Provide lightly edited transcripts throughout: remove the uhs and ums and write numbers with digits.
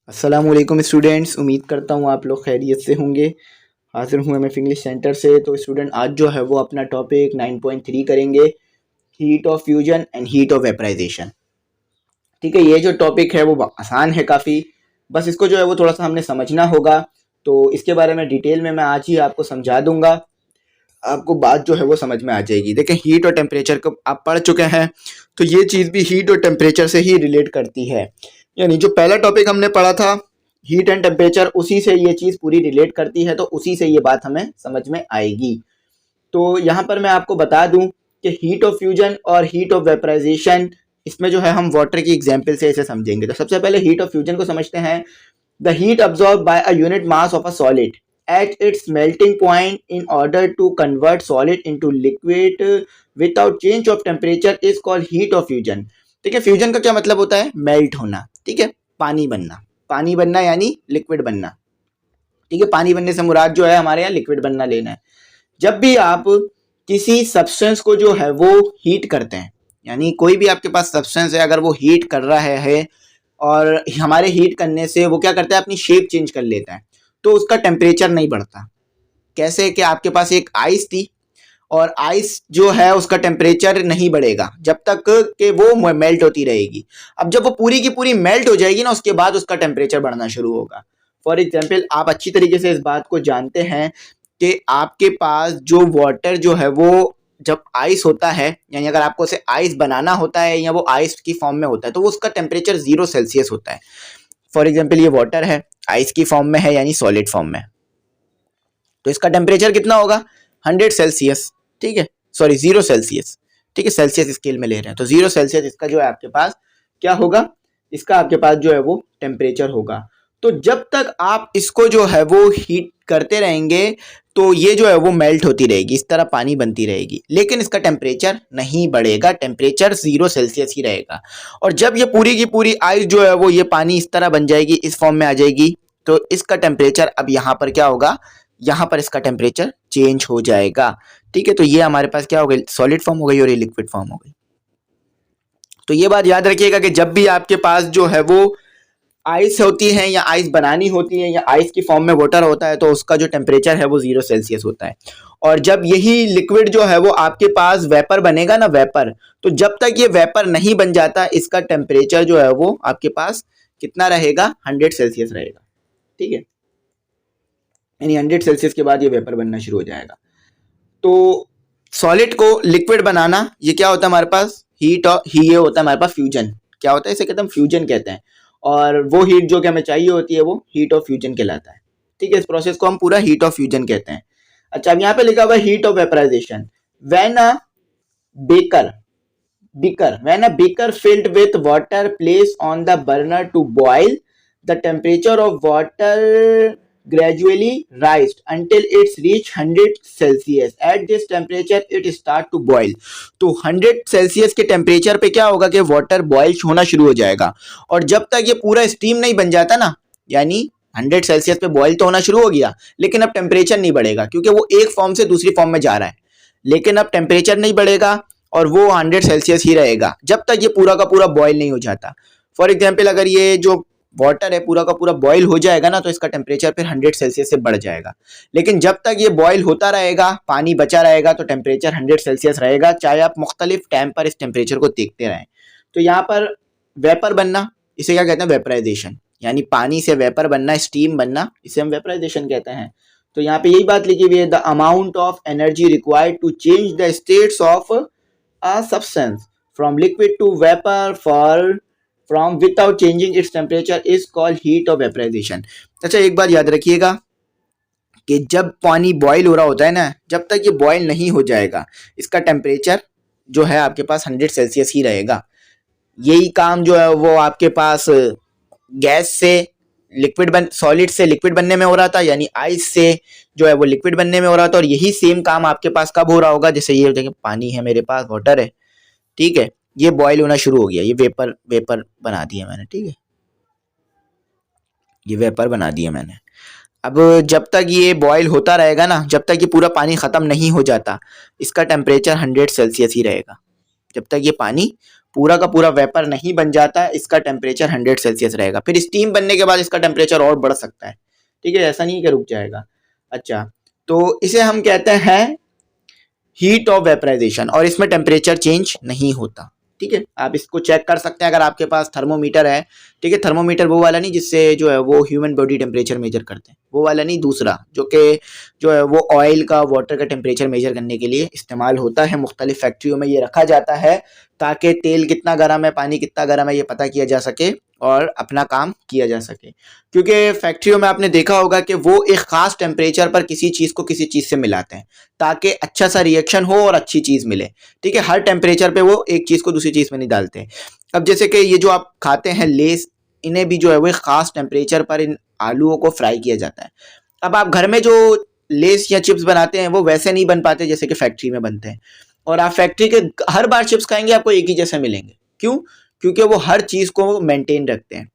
अस्सलामुअलैकुम स्टूडेंट्स, उम्मीद करता हूँ आप लोग खैरियत से होंगे। हाजिर हूँ मैं इंग्लिश सेंटर से। तो स्टूडेंट आज जो है वो अपना टॉपिक 9.3 करेंगे, heat of fusion and heat of vaporisation. ठीक है, ये जो टॉपिक है वो आसान है काफ़ी, बस इसको जो है वो थोड़ा सा हमने समझना होगा। तो इसके बारे में डिटेल में मैं आज ही आपको समझा दूंगा, आपको बात जो है वो समझ में आ जाएगी। देखें, हीट और टेम्परेचर को आप पढ़ चुके हैं, तो ये चीज़ भी हीट और टेम्परेचर से ही रिलेट करती है। यानी जो पहला टॉपिक हमने पढ़ा था हीट एंड टेम्परेचर, उसी से ये चीज़ पूरी रिलेट करती है, तो उसी से ये बात हमें समझ में आएगी। तो यहाँ पर मैं आपको बता दूं कि हीट ऑफ फ्यूजन और हीट ऑफ वेपराइजेशन, इसमें जो है हम वाटर की एग्जाम्पल से इसे समझेंगे। तो सबसे पहले हीट ऑफ फ्यूजन को समझते हैं। The heat absorb by a unit mass of a solid at its melting point in order to convert solid into liquid without change of temperature is called heat of fusion। ठीक है, fusion का क्या मतलब होता है? Melt होना। ठीक है, पानी बनना। पानी बनना यानी लिक्विड बनना। ठीक है, पानी बनने से मुराद जो है हमारे यहाँ लिक्विड बनना लेना है। जब भी आप किसी सब्सटेंस को जो है वो हीट करते हैं, यानी कोई भी आपके पास सब्सटेंस है, अगर वो हीट कर रहा है और हमारे हीट करने से वो क्या करता है, अपनी शेप चेंज कर लेता है, तो उसका टेम्परेचर नहीं बढ़ता। कैसे कि आपके पास एक आइस थी और आइस जो है उसका टेम्परेचर नहीं बढ़ेगा जब तक कि वो मेल्ट होती रहेगी। अब जब वो पूरी की पूरी मेल्ट हो जाएगी ना, उसके बाद उसका टेम्परेचर बढ़ना शुरू होगा। फॉर एग्जाम्पल, आप अच्छी तरीके से इस बात को जानते हैं कि आपके पास जो वाटर जो है वो जब आइस होता है, यानी अगर आपको उसे आइस बनाना होता है या वो आइस की फॉर्म में होता है, तो वो उसका टेम्परेचर 0 सेल्सियस होता है। फॉर एग्जाम्पल, ये वाटर है, आइस की फॉर्म में है यानी सॉलिड फॉर्म में, तो इसका टेम्परेचर कितना होगा? 100 सेल्सियस। ठीक है, सॉरी 0 सेल्सियस। ठीक है, सेल्सियस स्केल में ले रहे हैं, तो 0 सेल्सियस इसका जो है आपके पास क्या होगा? इसका आपके पास जो है वो टेम्परेचर होगा। तो जब तक आप इसको जो है वो हीट करते रहेंगे तो ये जो है वो मेल्ट होती रहेगी, इस तरह पानी बनती रहेगी, लेकिन इसका टेम्परेचर नहीं बढ़ेगा, टेम्परेचर 0 सेल्सियस ही रहेगा। और जब ये पूरी की पूरी आइस जो है वो ये पानी इस तरह बन जाएगी, इस फॉर्म में आ जाएगी, तो इसका टेम्परेचर अब यहाँ पर क्या होगा? यहाँ पर इसका टेम्परेचर चेंज हो जाएगा। ठीक है, तो ये हमारे पास क्या हो गई? सॉलिड फॉर्म हो गई और ये लिक्विड फॉर्म हो गई। तो ये बात याद रखिएगा कि जब भी आपके पास जो है वो आइस होती है या आइस बनानी होती है या आइस की फॉर्म में वाटर होता है, तो उसका जो टेम्परेचर है वो 0 सेल्सियस होता है। और जब यही लिक्विड जो है वो आपके पास वेपर बनेगा ना, वेपर, तो जब तक ये वेपर नहीं बन जाता, इसका टेम्परेचर जो है वो आपके पास कितना रहेगा? 100 सेल्सियस रहेगा। ठीक है, यानी 100 सेल्सियस के बाद ये वेपर बनना शुरू हो जाएगा। तो सॉलिड को लिक्विड बनाना, ये क्या होता है हमारे पास? हीट और ही ये होता है हमारे पास फ्यूजन। क्या होता है? इसे कहते हैं फ्यूजन कहते हैं। और वो हीट जो कि हमें चाहिए होती है वो हीट ऑफ फ्यूजन कहलाता है। ठीक है, इस प्रोसेस को हम पूरा हीट ऑफ फ्यूजन कहते हैं। अच्छा, अब यहाँ पे लिखा हुआ है heat of vaporisation. When a beaker when a beaker filled with water placed on the burner to boil, the temperature of water gradually raised until it's reached 100 celsius. At this temperature it start to boil। तो 100 Celsius के temperature पे क्या होगा कि water boil होना शुरू हो जाएगा। और जब तक ये पूरा स्टीम नहीं बन जाता ना, यानी 100 सेल्सियस पे बॉयल तो होना शुरू हो गया, लेकिन अब टेम्परेचर नहीं बढ़ेगा, क्योंकि वो एक फॉर्म से दूसरी फॉर्म में जा रहा है, लेकिन अब टेम्परेचर नहीं बढ़ेगा और वो 100 सेल्सियस ही रहेगा जब तक ये पूरा का पूरा बॉयल नहीं हो जाता। फॉर एग्जाम्पल, अगर ये जो वाटर है पूरा का पूरा बॉयल हो जाएगा ना, तो इसका टेम्परेचर फिर 100 सेल्सियस से बढ़ जाएगा। लेकिन जब तक ये बॉयल होता रहेगा, पानी बचा रहेगा, तो टेम्परेचर 100 सेल्सियस रहेगा, चाहे आप मुख्तलिफ टाइम पर इस टेम्परेचर को देखते रहें। तो यहाँ पर वेपर बनना, इसे क्या कहते हैं? वेपराइजेशन। यानी पानी से वेपर बनना, स्टीम बनना, इसे हम वेपराइजेशन कहते हैं। तो यहाँ पे यही बात लिखी हुई है, the amount of energy required to change the states of a substance from liquid to vapor from without changing its temperature is called heat of vaporization। अच्छा, एक बात याद रखिएगा कि जब पानी बॉईल हो रहा होता है ना, जब तक ये बॉईल नहीं हो जाएगा, इसका टेम्परेचर जो है आपके पास 100 सेल्सियस ही रहेगा। यही काम जो है वो आपके पास गैस से सॉलिड से लिक्विड बनने में हो रहा था, यानी आइस से जो है वो लिक्विड बनने में हो रहा था। और यही सेम काम आपके पास कब हो रहा होगा? जैसे ये देखिए, पानी है मेरे पास, वाटर है, ठीक है, ये बॉयल होना शुरू हो गया, ये वेपर बना दिया मैंने। ठीक है, ये वेपर बना दिया मैंने। अब जब तक ये बॉयल होता रहेगा ना, जब तक ये पूरा पानी ख़त्म नहीं हो जाता, इसका टेम्परेचर 100 सेल्सियस ही रहेगा, जब तक ये पानी पूरा का पूरा वेपर नहीं बन जाता है, इसका टेम्परेचर 100 सेल्सियस रहेगा। फिर स्टीम बनने के बाद इसका टेम्परेचर और बढ़ सकता है, ठीक है, ऐसा नहीं कि रुक जाएगा। अच्छा, तो इसे हम कहते हैं हीट ऑफ वेपराइजेशन, और इसमें टेम्परेचर चेंज नहीं होता, ठीक है। आप इसको चेक कर सकते हैं अगर आपके पास थर्मोमीटर है, ठीक है। थर्मोमीटर वो वाला नहीं जिससे जो है वो ह्यूमन बॉडी टेम्परेचर मेजर करते हैं, वो वाला नहीं, दूसरा जो है वो ऑयल का, वाटर का टेम्परेचर मेजर करने के लिए इस्तेमाल होता है। मुख्तलिफ फैक्ट्रियों में ये रखा जाता है ताकि तेल कितना गर्म है, पानी कितना गर्म है, ये पता किया जा सके और अपना काम किया जा सके। क्योंकि फैक्ट्रियों में आपने देखा होगा कि वो एक ख़ास टेम्परेचर पर किसी चीज़ को किसी चीज़ से मिलाते हैं ताकि अच्छा सा रिएक्शन हो और अच्छी चीज़ मिले, ठीक है। हर टेम्परेचर पे वो एक चीज़ को दूसरी चीज़ में नहीं डालते हैं। अब जैसे कि ये जो आप खाते हैं लेस, इन्हें भी जो है वो एक ख़ास टेम्परेचर पर इन आलूओं को फ्राई किया जाता है। अब आप घर में जो लेस या चिप्स बनाते हैं वो वैसे नहीं बन पाते जैसे कि फैक्ट्री में बनते हैं, और आप फैक्ट्री के हर बार चिप्स खाएंगे आपको एक ही जैसे मिलेंगे। क्यों? क्योंकि वो हर चीज़ को मेंटेन रखते हैं।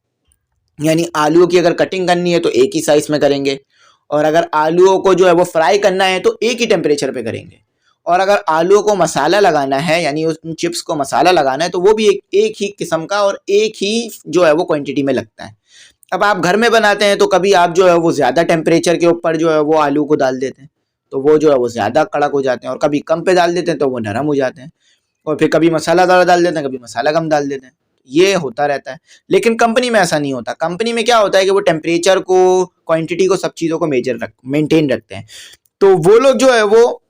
यानी आलूओं की अगर कटिंग करनी है तो एक ही साइज में करेंगे, और अगर आलूओं को जो है वो फ्राई करना है तो एक ही टेम्परेचर पे करेंगे, और अगर आलूओं को मसाला लगाना है यानी उस चिप्स को मसाला लगाना है तो वो भी एक ही किस्म का और एक ही जो है वो क्वांटिटी में लगता है। अब आप घर में बनाते हैं तो कभी आप जो है वो ज़्यादा टेम्परेचर के ऊपर जो है वो आलू को डाल देते हैं तो वो जो है वो ज़्यादा कड़क हो जाते हैं, और कभी कम पे डाल देते हैं तो वो नरम हो जाते हैं, और फिर कभी मसाला ज़्यादा डाल देते हैं, कभी मसाला कम डाल देते हैं। ये होता रहता है। लेकिन कंपनी में ऐसा नहीं होता। कंपनी में क्या होता है कि वो टेम्परेचर को, क्वांटिटी को, सब चीज़ों को मेंटेन रखते हैं। तो वो लोग जो है वो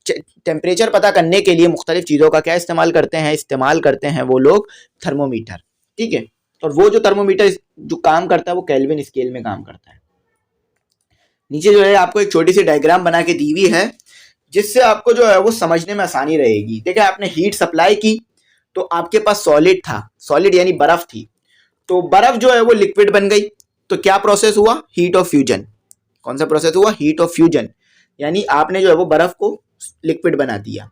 टेम्परेचर पता करने के लिए मुख्तलिफ चीज़ों का क्या इस्तेमाल करते हैं वो लोग थर्मोमीटर, ठीक है। और वो जो थर्मोमीटर जो काम करता है वो केल्विन स्केल में काम करता है। नीचे जो है आपको एक छोटी सी डायग्राम बना के दी हुई है जिससे आपको जो है वो समझने में आसानी रहेगी। देखिए, आपने हीट सप्लाई की तो आपके पास सॉलिड था, सॉलिड यानी बर्फ थी, तो बर्फ जो है वो लिक्विड बन गई। तो क्या प्रोसेस हुआ? Heat of fusion. कौन सा प्रोसेस हुआ? Heat of fusion. यानी आपने जो है वो बर्फ को लिक्विड बना दिया।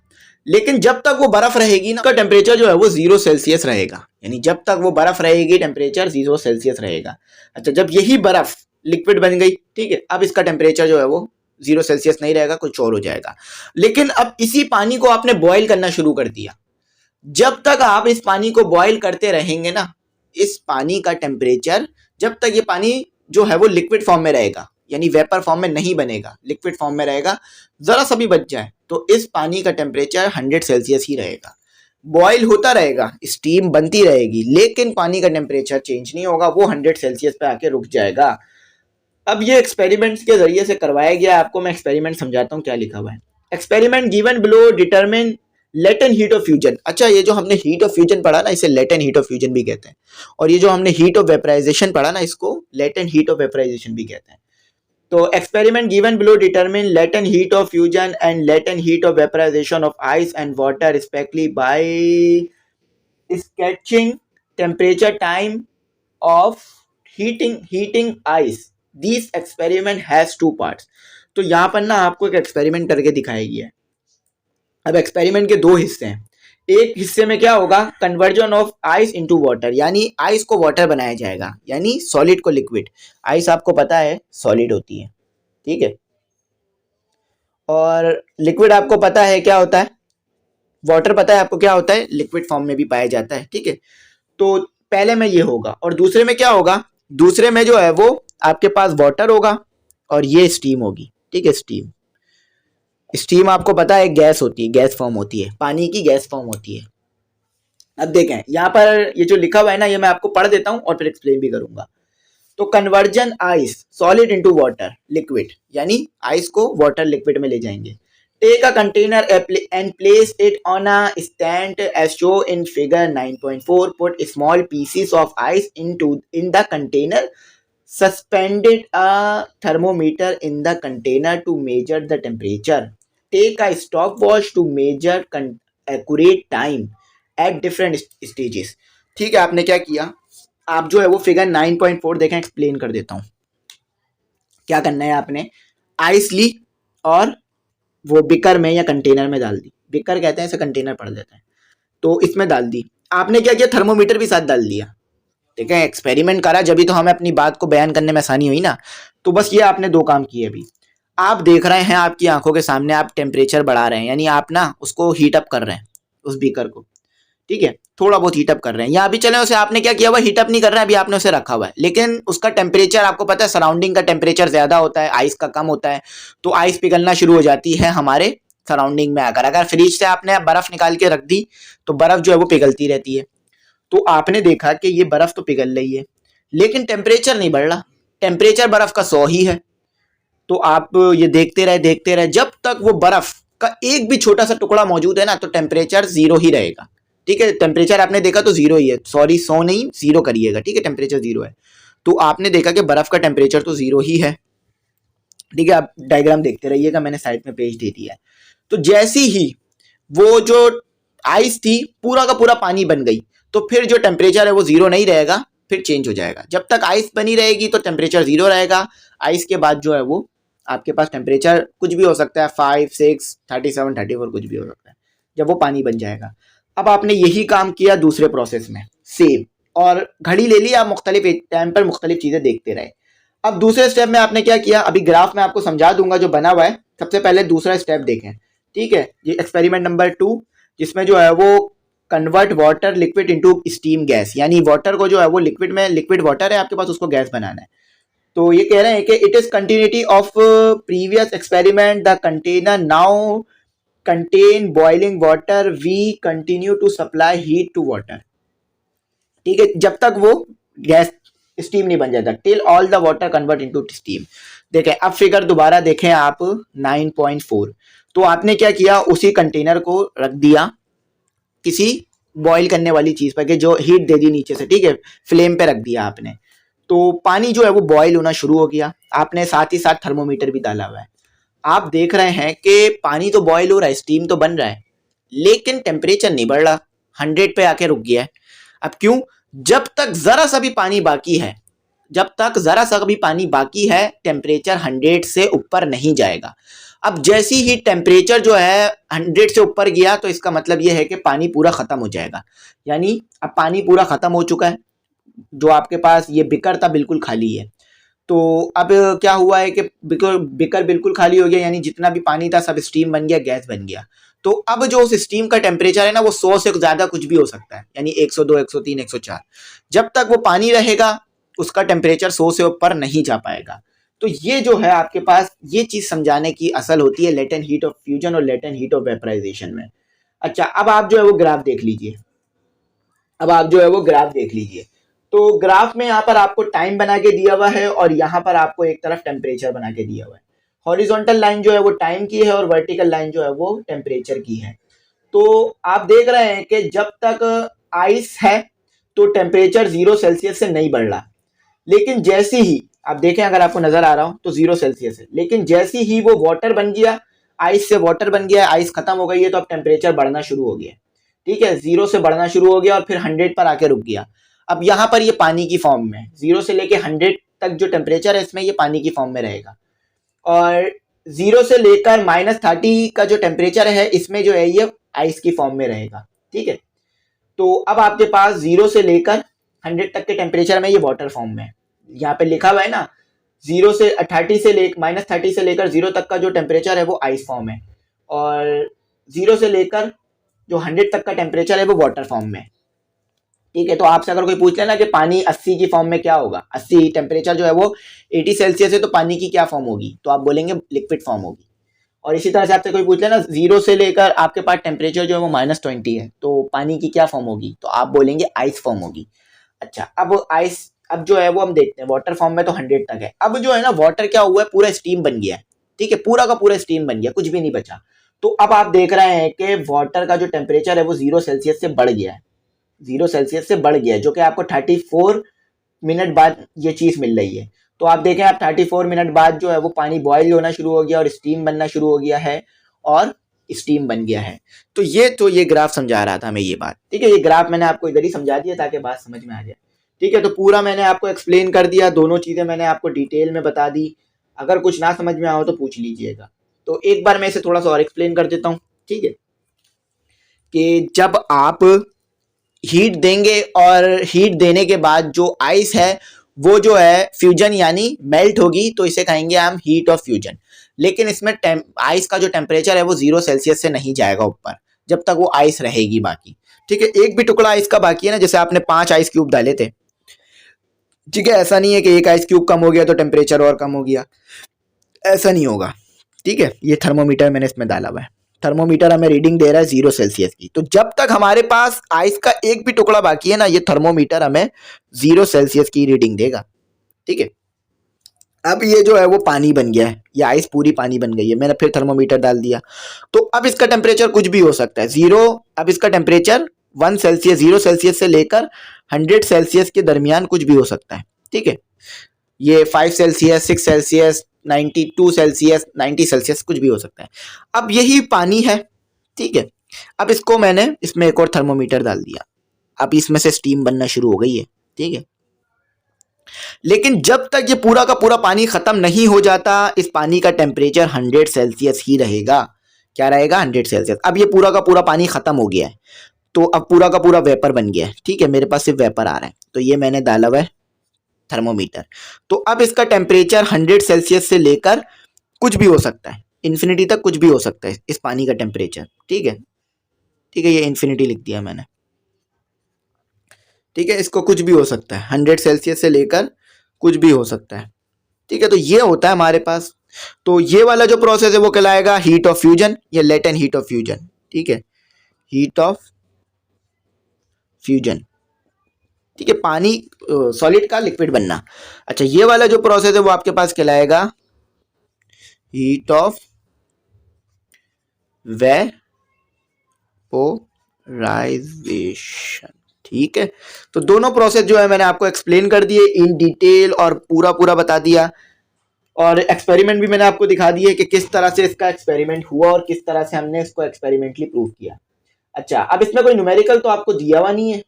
लेकिन जब तक वो बर्फ रहेगी ना, उसका टेम्परेचर जो है वो 0 सेल्सियस रहेगा। यानी जब तक वो बर्फ रहेगी टेम्परेचर 0 सेल्सियस रहेगा। अच्छा, जब यही बर्फ लिक्विड बन गई, ठीक है, अब इसका टेम्परेचर जो है वो 0 सेल्सियस नहीं रहेगा, कुछ और हो जाएगा। लेकिन अब इसी पानी को आपने बॉयल करना शुरू कर दिया। जब तक आप इस पानी को बॉयल करते रहेंगे ना, इस पानी का टेम्परेचर, जब तक ये पानी जो है वो लिक्विड फॉर्म में रहेगा, यानी वेपर फॉर्म में नहीं बनेगा, लिक्विड फॉर्म में रहेगा, जरा सा भी बच जाए तो इस पानी का टेम्परेचर 100 सेल्सियस ही रहेगा। बॉयल होता रहेगा, स्टीम बनती रहेगी, लेकिन पानी का टेम्परेचर चेंज नहीं होगा, वो 100 सेल्सियस पे आके रुक जाएगा। अब ये एक्सपेरिमेंट्स के जरिए से करवाया गया। आपको मैं एक्सपेरिमेंट समझाता हूँ क्या लिखा हुआ है। Experiment given below determine latent heat of fusion. अच्छा, ये जो हमने हीट ऑफ फ्यूजन पढ़ा ना, इसे लेटेंट हीट ऑफ फ्यूजन भी कहते हैं, और ये जो हमने हीट ऑफ वेपराइजेशन पढ़ा ना, इसको लेटेंट हीट ऑफ वेपराइजेशन भी कहते हैं। तो experiment given below determine latent heat of fusion and latent heat of vaporisation of ice and water respectively by sketching temperature time of heating ice. This experiment has 2 parts. तो यहाँ पर ना आपको एक एक्सपेरिमेंट करके दिखाया गया है। अब एक्सपेरिमेंट के 2 हिस्से हैं। एक हिस्से में क्या होगा? Conversion of ice into water, यानी आइस को वाटर बनाया जाएगा, यानी सॉलिड को लिक्विड। आइस आपको पता है सॉलिड होती है, ठीक है, और लिक्विड आपको पता है क्या होता है, वाटर पता है आपको क्या होता है, लिक्विड फॉर्म में भी पाया जाता है, ठीक है। तो पहले में ये होगा, और दूसरे में क्या होगा? दूसरे में जो है वो आपके पास वाटर होगा और ये स्टीम होगी, ठीक है। स्टीम आपको पता है गैस होती है, गैस फॉर्म होती है, पानी की गैस फॉर्म होती है। अब देखें यहाँ पर ये जो लिखा हुआ है ना, ये मैं आपको पढ़ देता हूँ और फिर एक्सप्लेन भी करूंगा। तो conversion ice solid into water liquid, यानी आइस को वाटर लिक्विड में ले जाएंगे। Take a container and place it on a stand as show in figure 9.4. Put small pieces of ice in the container. Suspended a thermometer in the container to measure the temperature. Take a stopwatch to measure accurate time at different stages. ठीक है, आपने क्या किया? आप जो है वो figure 9.4 देखें, एक्सप्लेन कर देता हूँ। क्या करना है आपने? आइस ली और वो बिकर में या कंटेनर में डाल दी। बिकर कहते हैं, इसे कंटेनर पढ़ देते हैं। तो इसमें डाल दी। आपने क्या किया? थर्मोमीटर भी साथ डाल दिया। ठीक है, एक्सपेरिमेंट करा, जब भी तो हमें अपनी बात को बयान करने में आसानी हुई ना। तो बस ये आपने 2 काम किए। अभी आप देख रहे हैं, आपकी आंखों के सामने आप टेम्परेचर बढ़ा रहे हैं, यानी आप ना उसको हीट अप कर रहे हैं उस बीकर को, ठीक है, थोड़ा बहुत हीटअप कर रहे हैं। यहाँ भी चले उसे आपने क्या किया हुआ, हीटअप नहीं कर रहा है, अभी आपने उसे रखा हुआ है, लेकिन उसका टेम्परेचर आपको पता है सराउंडिंग का टेम्परेचर ज्यादा होता है, आइस का कम होता है, तो आइस पिघलना शुरू हो जाती है हमारे सराउंडिंग में आकर। अगर फ्रिज से आपने बर्फ निकाल के रख दी तो बर्फ जो है वो पिघलती रहती है। तो आपने देखा कि ये बर्फ तो पिघल रही है लेकिन टेम्परेचर नहीं बढ़ रहा, टेम्परेचर बर्फ का 100 ही है। तो आप ये देखते रहे जब तक वो बर्फ का एक भी छोटा सा टुकड़ा मौजूद है ना, तो टेम्परेचर 0 ही रहेगा। ठीक है, टेम्परेचर आपने देखा तो 0 ही है, सॉरी 100 नहीं 0 करिएगा। ठीक है, टेम्परेचर 0 है, तो आपने देखा कि बर्फ का टेम्परेचर तो 0 ही है। ठीक है, आप डायग्राम देखते रहिएगा, मैंने साइड में पेज दे दिया है। तो जैसी ही वो जो आइस थी पूरा का पूरा पानी बन गई, तो फिर जो टेम्परेचर है वो 0 नहीं रहेगा, फिर चेंज हो जाएगा। जब तक आइस बनी रहेगी तो टेम्परेचर 0 रहेगा, आइस के बाद जो है वो आपके पास टेम्परेचर कुछ भी हो सकता है, 5, 6, 37, 34 कुछ भी हो सकता है, जब वो पानी बन जाएगा। अब आपने यही काम किया दूसरे प्रोसेस में सेम, और घड़ी ले ली, आप मुख्तलिफ टाइम पर मुख्तलिफ चीजें देखते रहे। अब दूसरे स्टेप में आपने क्या किया, अभी ग्राफ में आपको समझा दूंगा जो बना हुआ है। सबसे पहले दूसरा स्टेप देखें। ठीक है, ये एक्सपेरिमेंट नंबर 2, जिसमें जो है वो convert water liquid into steam gas, यानी वाटर को जो है वो लिक्विड में, लिक्विड वाटर है आपके पास, उसको गैस बनाना है। तो ये कह रहे हैं कि it is continuity of previous experiment, the container now contain boiling water, we continue to supply heat to water. ठीक है, जब तक वो गैस स्टीम नहीं बन जाता, till all the water convert into steam. देखें अब फिगर दोबारा देखें आप 9.4। तो आपने क्या किया, उसी कंटेनर को रख दिया किसी बॉईल करने वाली चीज पर, कि जो हीट दे दी नीचे से। ठीक है, फ्लेम पे रख दिया आपने, तो पानी जो है वो बॉईल होना शुरू हो गया। आपने साथ ही साथ थर्मोमीटर भी डाला हुआ है। आप देख रहे हैं कि पानी तो बॉईल हो रहा है, स्टीम तो बन रहा है, लेकिन टेम्परेचर नहीं बढ़ रहा, 100 पे आके रुक गया है। अब क्यों, जब तक जरा सा भी पानी बाकी है, जब तक जरा सा भी पानी बाकी है, टेम्परेचर 100 से ऊपर नहीं जाएगा। अब जैसी ही टेम्परेचर जो है 100 से ऊपर गया, तो इसका मतलब यह है कि पानी पूरा खत्म हो जाएगा। यानी अब पानी पूरा खत्म हो चुका है, जो आपके पास ये बिकर था बिल्कुल खाली है। तो अब क्या हुआ है कि बिकर बिल्कुल खाली हो गया, यानी जितना भी पानी था सब स्टीम बन गया, गैस बन गया। तो अब जो उस स्टीम का टेम्परेचर है ना, वो 100 से ज्यादा कुछ भी हो सकता है, यानी 102, 103, 104। जब तक वो पानी रहेगा उसका टेम्परेचर 100 से ऊपर नहीं जा पाएगा। तो ये जो है आपके पास, ये चीज समझाने की असल होती है लेटेंट हीट ऑफ फ्यूजन और लेटेंट हीट ऑफ वेपराइजेशन में। अच्छा, अब आप जो है वो ग्राफ देख लीजिए। अब आप जो है वो ग्राफ देख लीजिए। तो ग्राफ में यहाँ पर आपको टाइम बना के दिया हुआ है और यहाँ पर आपको एक तरफ टेम्परेचर बना के दिया हुआ है। हॉरिजॉन्टल लाइन जो है वो टाइम की है और वर्टिकल लाइन जो है वो टेम्परेचर की है। तो आप देख रहे हैं कि जब तक आइस है तो टेम्परेचर 0 सेल्सियस से नहीं बढ़ रहा, लेकिन जैसे ही आप देखें, अगर आपको नजर आ रहा हो तो 0 सेल्सियस है, लेकिन जैसे ही वो वाटर बन गया, आइस से वाटर बन गया, आइस खत्म हो गई है, तो अब टेम्परेचर बढ़ना शुरू हो गया। ठीक है, 0 से बढ़ना शुरू हो गया और फिर 100 पर आके रुक गया। अब यहाँ पर ये पानी की फॉर्म में 0 से लेके 100 तक जो टेम्परेचर है इसमें ये पानी की फॉर्म में रहेगा, और 0 से लेकर -30 का जो टेम्परेचर है इसमें जो है ये आइस की फॉर्म में रहेगा। ठीक है, तो अब आपके पास 0 से लेकर 100 तक के टेम्परेचर में ये वाटर फॉर्म में, यहाँ पे लिखा हुआ है ना, 0 से 30 से ले -30 से लेकर 0 तक का जो टेम्परेचर है वो आइस फॉर्म है, और 0 से लेकर जो 100 तक का टेम्परेचर है वो वाटर फॉर्म में। ठीक है, तो आपसे अगर कोई पूछ लेना कि पानी 80 की फॉर्म में क्या होगा, 80 टेम्परेचर जो है वो 80 सेल्सियस है, तो पानी की क्या फॉर्म होगी, तो आप बोलेंगे लिक्विड फॉर्म होगी। और इसी तरह से आपसे कोई पूछ लेना 0 से लेकर आपके पास टेम्परेचर जो है वो -20 है, तो पानी की क्या फॉर्म होगी, तो आप बोलेंगे आइस फॉर्म होगी। अच्छा, अब आइस, अब जो है वो हम देखते हैं वाटर फॉर्म में तो 100 तक है। अब जो है ना वाटर क्या हुआ है, पूरा स्टीम बन गया है। ठीक है, पूरा का पूरा स्टीम बन गया, कुछ भी नहीं बचा। तो अब आप देख रहे हैं कि वाटर का जो टेम्परेचर है वो 0 सेल्सियस से बढ़ गया है, 0 सेल्सियस से बढ़ गया है, जो कि आपको 34 मिनट बाद ये चीज मिल रही है। तो आप देखें, आप 34 मिनट बाद जो है वो पानी बॉयल होना शुरू हो गया और स्टीम बनना शुरू हो गया है, और स्टीम बन गया है। तो ये ग्राफ समझा रहा था मैं ये बात। ठीक है, ये ग्राफ मैंने आपको इधर ही समझा दिया ताकि बात समझ में आ जाए। ठीक है, तो पूरा मैंने आपको एक्सप्लेन कर दिया, दोनों चीजें मैंने आपको डिटेल में बता दी। अगर कुछ ना समझ में आओ तो पूछ लीजिएगा। तो एक बार मैं इसे थोड़ा सा और एक्सप्लेन कर देता हूँ। ठीक है, कि जब आप हीट देंगे और हीट देने के बाद जो आइस है वो जो है फ्यूजन यानी मेल्ट होगी, तो इसे कहेंगे हम हीट ऑफ फ्यूजन। लेकिन इसमें आइस का जो टेम्परेचर है वो 0 सेल्सियस से नहीं जाएगा ऊपर, जब तक वो आइस रहेगी बाकी। ठीक है, एक भी टुकड़ा आइस का बाकी है ना, जैसे आपने 5 आइस क्यूब डाले थे, ठीक है, ऐसा नहीं है कि एक आइस क्यूब कम हो गया तो टेम्परेचर और कम हो गया, ऐसा नहीं होगा। ठीक है, ये थर्मोमीटर मैंने इसमें डाला हुआ है, थर्मोमीटर हमें रीडिंग दे रहा है 0 सेल्सियस की। तो जब तक हमारे पास आइस का एक भी टुकड़ा बाकी है ना, ये थर्मोमीटर हमें 0 सेल्सियस की रीडिंग देगा। ठीक है, अब ये जो है वो पानी बन गया है, ये आइस पूरी पानी बन गई है, मैंने फिर थर्मोमीटर डाल दिया, तो अब इसका टेम्परेचर कुछ भी हो सकता है, जीरो। अब इसका टेम्परेचर 1 सेल्सियस, 0 सेल्सियस से लेकर 100 सेल्सियस के दरमियान कुछ भी हो सकता है। ठीक है, ये 5 सेल्सियस, 6 सेल्सियस, 92 सेल्सियस, 90 सेल्सियस कुछ भी हो सकता है। अब यही पानी है। ठीक है, अब इसको मैंने इसमें एक और थर्मोमीटर डाल दिया, अब इसमें से स्टीम बनना शुरू हो गई है। ठीक है, लेकिन जब तक ये पूरा का पूरा पानी खत्म नहीं हो जाता, इस पानी का टेम्परेचर 100 सेल्सियस ही रहेगा। क्या रहेगा? 100 सेल्सियस। अब ये पूरा का पूरा पानी खत्म हो गया है, तो अब पूरा का पूरा वेपर बन गया है। ठीक है, मेरे पास सिर्फ वेपर आ रहा है, तो ये मैंने डाला हुआ है थर्मोमीटर। तो अब इसका टेम्परेचर 100 सेल्सियस से लेकर कुछ भी हो सकता है, इन्फिनिटी तक कुछ भी हो सकता है इस पानी का टेम्परेचर। ठीक है, ठीक है, ये इन्फिनिटी लिख दिया मैंने। ठीक है, इसको कुछ भी हो सकता है, 100 सेल्सियस से लेकर कुछ भी हो सकता है। ठीक है, तो ये होता है हमारे पास। तो ये वाला जो प्रोसेस है वो कहलाएगा हीट ऑफ फ्यूजन या लेटेंट हीट ऑफ फ्यूजन। ठीक है, हीट ऑफ फ्यूजन। ठीक है, पानी सॉलिड का लिक्विड बनना। अच्छा, ये वाला जो प्रोसेस है वो आपके पास कहलाएगा हीट ऑफ वेपोराइजेशन। ठीक है, तो दोनों प्रोसेस जो है मैंने आपको एक्सप्लेन कर दिए इन डिटेल और पूरा पूरा बता दिया, और एक्सपेरिमेंट भी मैंने आपको दिखा दिए कि किस तरह से इसका एक्सपेरिमेंट हुआ और किस तरह से हमने इसको एक्सपेरिमेंटली प्रूव किया। अच्छा, अब इसमें कोई न्यूमेरिकल तो आपको दिया हुआ नहीं है।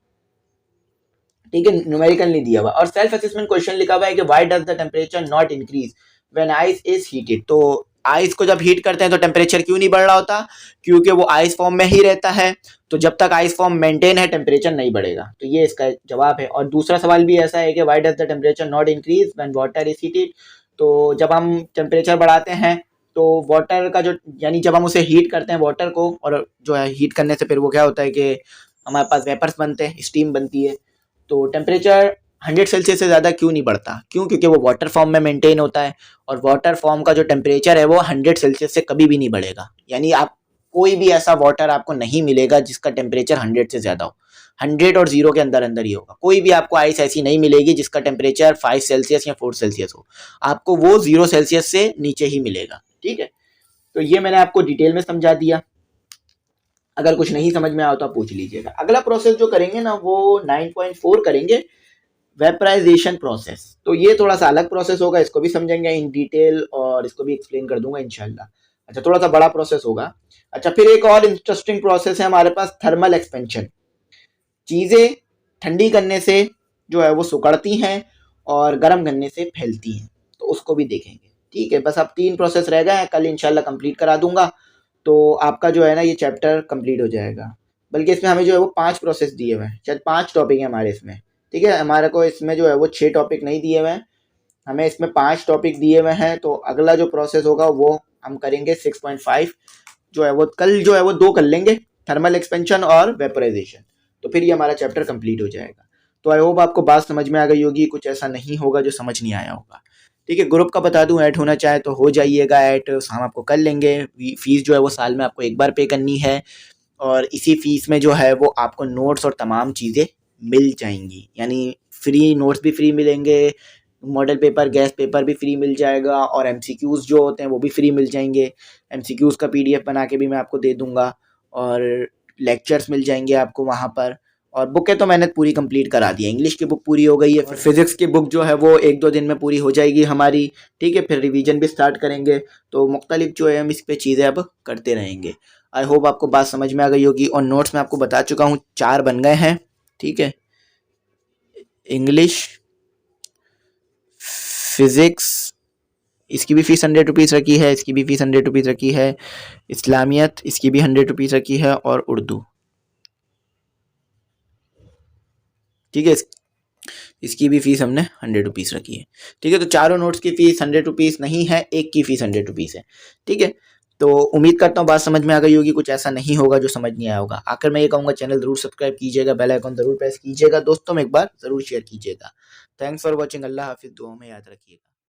ठीक है, न्यूमेरिकल नहीं दिया हुआ, और सेल्फ असेसमेंट क्वेश्चन लिखा हुआ है कि why does the temperature not increase when ice is heated. तो आइस को जब हीट करते हैं तो टेम्परेचर क्यों नहीं बढ़ रहा होता? क्योंकि वो आइस फॉर्म में ही रहता है, तो जब तक आइस फॉर्म मेंटेन है टेम्परेचर नहीं बढ़ेगा। तो ये इसका जवाब है। और दूसरा सवाल भी ऐसा है कि why does the temperature not increase when water is heated. तो जब हम टेम्परेचर बढ़ाते हैं तो वाटर का जो, यानी जब हम उसे हीट करते हैं वाटर को, और जो है हीट करने से फिर वो क्या होता है कि हमारे पास वेपर्स बनते हैं, स्टीम बनती है। तो टेम्परेचर 100 सेल्सियस से ज़्यादा क्यों नहीं बढ़ता? क्यों? क्योंकि वो वाटर फॉर्म में मेंटेन होता है, और वाटर फॉर्म का जो टेम्परेचर है वो 100 सेल्सियस से कभी भी नहीं बढ़ेगा। यानी आप कोई भी ऐसा वाटर आपको नहीं मिलेगा जिसका टेम्परेचर 100 से ज़्यादा हो। 100 और 0 के अंदर अंदर ही होगा। कोई भी आपको आइस ऐसी नहीं मिलेगी जिसका टेम्परेचर 5 सेल्सियस या 4 सेल्सियस हो, आपको वो 0 सेल्सियस से नीचे ही मिलेगा। ठीक है, तो ये मैंने आपको डिटेल में समझा दिया। अगर कुछ नहीं समझ में आओ तो आप पूछ लीजिएगा। अगला प्रोसेस जो करेंगे ना वो 9.4 करेंगे, वेपराइजेशन प्रोसेस। तो ये थोड़ा सा अलग प्रोसेस होगा, इसको भी समझेंगे इन डिटेल और इसको भी एक्सप्लेन कर दूंगा इंशाल्लाह। अच्छा, थोड़ा सा बड़ा प्रोसेस होगा। अच्छा, फिर एक और इंटरेस्टिंग प्रोसेस है हमारे पास, थर्मल एक्सपेंशन। चीज़ें ठंडी करने से जो है वो सिकुड़ती हैं और गर्म करने से फैलती हैं, तो उसको भी देखेंगे। ठीक है, बस अब 3 प्रोसेस रह गए हैं, कल इंशाल्लाह कंप्लीट करा दूंगा, तो आपका जो है ना ये चैप्टर कंप्लीट हो जाएगा। बल्कि इसमें हमें जो है वो 5 प्रोसेस दिए हुए हैं, शायद 5 टॉपिक है हमारे इसमें। ठीक है, हमारे को इसमें जो है वो 6 टॉपिक नहीं दिए हुए हैं, हमें इसमें 5 टॉपिक दिए हुए हैं। तो अगला जो प्रोसेस होगा वो हम करेंगे 6.5, जो है वो कल जो है वो 2 कर लेंगे, थर्मल एक्सपेंशन और वेपराइजेशन। तो फिर ये हमारा चैप्टर कंप्लीट हो जाएगा। तो आई होप आपको बात समझ में आ गई होगी, कुछ ऐसा नहीं होगा जो समझ नहीं आया होगा। ठीक है, ग्रुप का बता दूं, ऐड होना चाहे तो हो जाइएगा ऐड, हम आपको कर लेंगे। फीस जो है वो साल में आपको एक बार पे करनी है, और इसी फीस में जो है वो आपको नोट्स और तमाम चीज़ें मिल जाएंगी। यानी फ्री नोट्स भी फ्री मिलेंगे, मॉडल पेपर, गैस पेपर भी फ्री मिल जाएगा, और एमसीक्यूज़ जो होते हैं वो भी फ्री मिल जाएंगे। एमसीक्यूज़ का पीडीएफ बना के भी मैं आपको दे दूंगा, और लेक्चर्स मिल जाएंगे आपको वहाँ पर। और बुकें तो मैंने पूरी कंप्लीट करा दी है, इंग्लिश की बुक पूरी हो गई है, फिर फिजिक्स की बुक जो है वो 1-2 दिन में पूरी हो जाएगी हमारी। ठीक है, फिर रिवीजन भी स्टार्ट करेंगे, तो मुख्तलिफ जो है हम इस पे चीज़ें अब करते रहेंगे। आई होप आपको बात समझ में आ गई होगी। और नोट्स में आपको बता चुका हूँ 4 बन गए हैं। ठीक है, इंग्लिश, फिजिक्स, इसकी भी फीस 100 रुपीज़ रखी है, इसकी भी फीस 100 रुपीज़ रखी है, इस्लामियत, इसकी भी 100 रुपीज़ रखी है, और उर्दू। ठीक है, इसकी भी फीस हमने 100 रुपीज़ रखी है। ठीक है, तो चारों नोट्स की फीस 100 रुपीज़ नहीं है, एक की फीस 100 रुपीज़ है। ठीक है, तो उम्मीद करता हूँ बात समझ में आ गई होगी, कुछ ऐसा नहीं होगा जो समझ नहीं आया होगा। आखिर मैं ये कहूँगा चैनल जरूर सब्सक्राइब कीजिएगा, बेल आइकन जरूर प्रेस कीजिएगा, दोस्तों में एक बार जरूर शेयर कीजिएगा। Thanks for watching. अल्लाह हाफिज़, दुआ में याद रखिएगा।